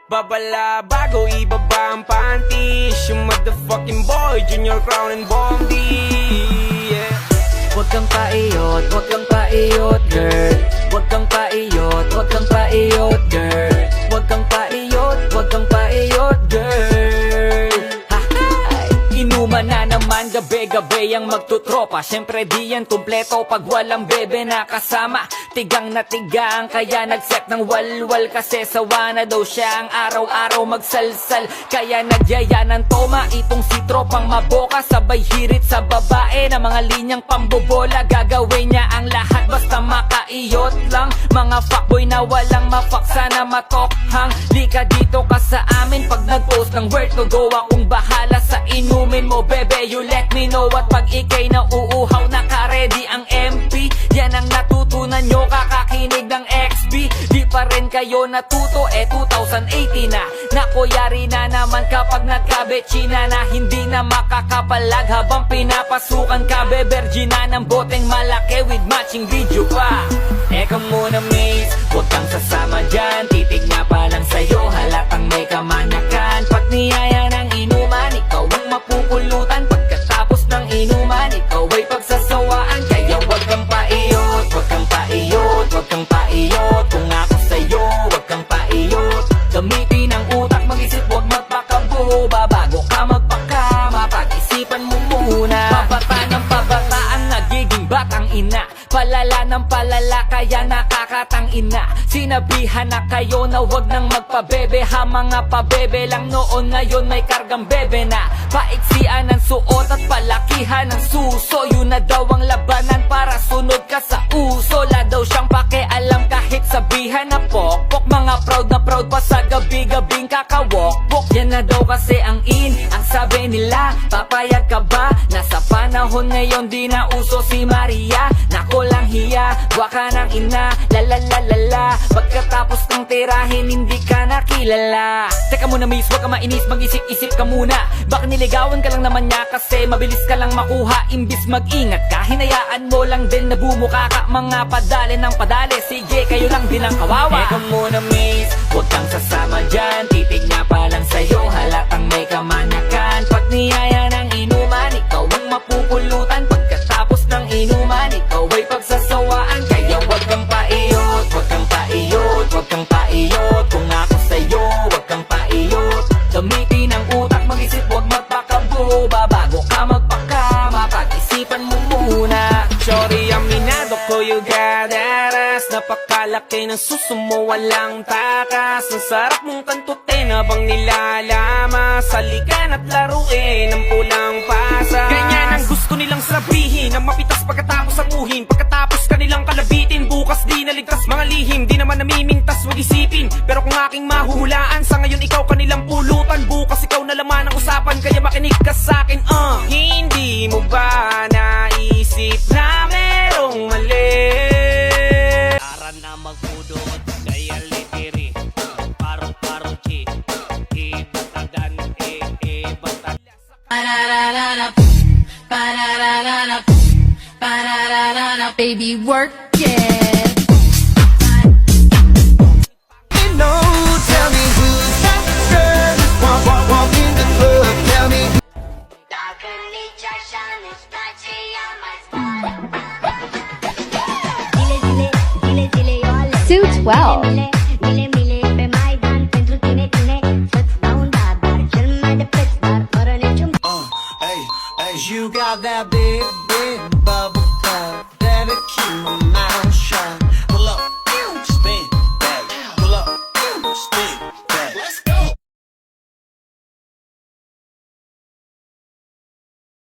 Babala bago ibaba ang panties, yung motherfucking boy, Junior Crown and Bombay, yeah. Huwag kang paiyot, huwag kang paiyot, girl. Huwag kang paiyot, huwag kang paiyot, girl. Huwag kang paiyot, huwag kang paiyot, girl. Hahay! Inuman na naman gabi-gabi ang magtutropa. Siyempre di yan kumpleto pag walang bebe na kasama. Tigang na tigang kaya nag-set ng walwal. Kasi sawa na daw siya ang araw-araw magsalsal. Kaya nagyaya ng toma itong si tropang maboka. Sabay hirit sa babae na mga linyang pambobola. Gagawin niya ang lahat basta makaiyot lang. Mga fuckboy na walang mafaksa na matokhang. Di ka dito ka sa amin pag nag-post ng where to go. Akong bahala sa inumin mo bebe, you let me know. At pag ikay na uuhaw naka-ready ang MP, yan ang natutunan nyo kakakinig ng XB. Di pa rin kayo natuto, 2018 na. Nakuyari na naman kapag nagkabetsina na hindi na makakapalag habang pinapasukan ka. Bebergina ng boteng malaki with matching video pa. Eka muna miss, huwag kang sasama dyan. Titig nga pa lang sa'yo, halatang may kamanakan. Pag niyaya ng inuman, ikaw ang mapupulutan. Pagkatapos ng inuman, ikaw ay pagsasawaan. Kaya huwag kang paiyot, huwag kang paiyot, huwag kang paiyot. Kung ako sa'yo, huwag kang paiyot. Gamitin ang utak, mag-isip, huwag magpakabuba. Bago ka magpakama, pag-isipan mo muna. Pabata ng pabataan, nagiging batang ina. Palala ng palala, kaya nakakatangina. Sinabihan na kayo na wag nang magpabebe ha. Mga pabebe lang noon, ngayon may kargang bebe na. Paiksian ang suot at palakihan ng suso. Yun na daw ang labanan para sunod ka sa uso. La daw siyang pakialam kahit sabihan na pokpok. Mga proud na proud pa sa gabi-gabing kakawokpok. Yan na daw kasi ang in, ang sabi nila. Papayag ka ba? Nasa panahon ngayon di na uso si Maria. Nako lang hiya, waka ng ina, lalalalala. Pagkatapos ng tirahin, hindi ka nakilala. Teka muna miss, wag ka mainis, mag-isip-isip ka muna. Baka niligawan ka lang naman niya kasi mabilis ka lang makuha. Imbis mag-ingat ka, hinayaan mo lang din na bumuka ka. Mga padali ng padali, sige kayo lang din ang kawawa. Teka muna miss, wag kang sasama dyan. Titig nga pa lang sa'yo, halatang may kamanakan. Pag niyaya ng inuman, ikaw ang mapupulutan. Pagkatapos ng inuman, ikaw ay pagsasawaan. Kaya wag kang paiyot, wag kang paiyot, wag kang paiyot. Kung ako sa'yo, wag kang paiyot. Gamitin ang utak, mag-isip, wag magpakabuba. Bago ka magpakama, pag-isipan mo muna. Sorry, aminado ko you got that ass. Napakalaki ng suso mo, walang takas. Ang sarap mong kantutin habang nilalamas. Saligan at laruin ng pulang pasas. Ganyan ang gusto nilang sabihin, ang mapitas pagkatapos ang uhin. Pagkatapos kanilang kalabitin, bukas di naligtas mga lihim. Di naman namimintas, wag isipin. Pero kung aking mahuhulaan, sa ngayon ikaw kanilang pulutan. Bukas ikaw na laman ang usapan, kaya makinig ka sa'kin. Hindi mo ba naisip na merong mali? Aran na magpudot, kaya litiri. Paro-paro chi, ibatagan, ibatagan. Baby, work it. Tell me who's that girl? Walk in the club, tell me. Suits well.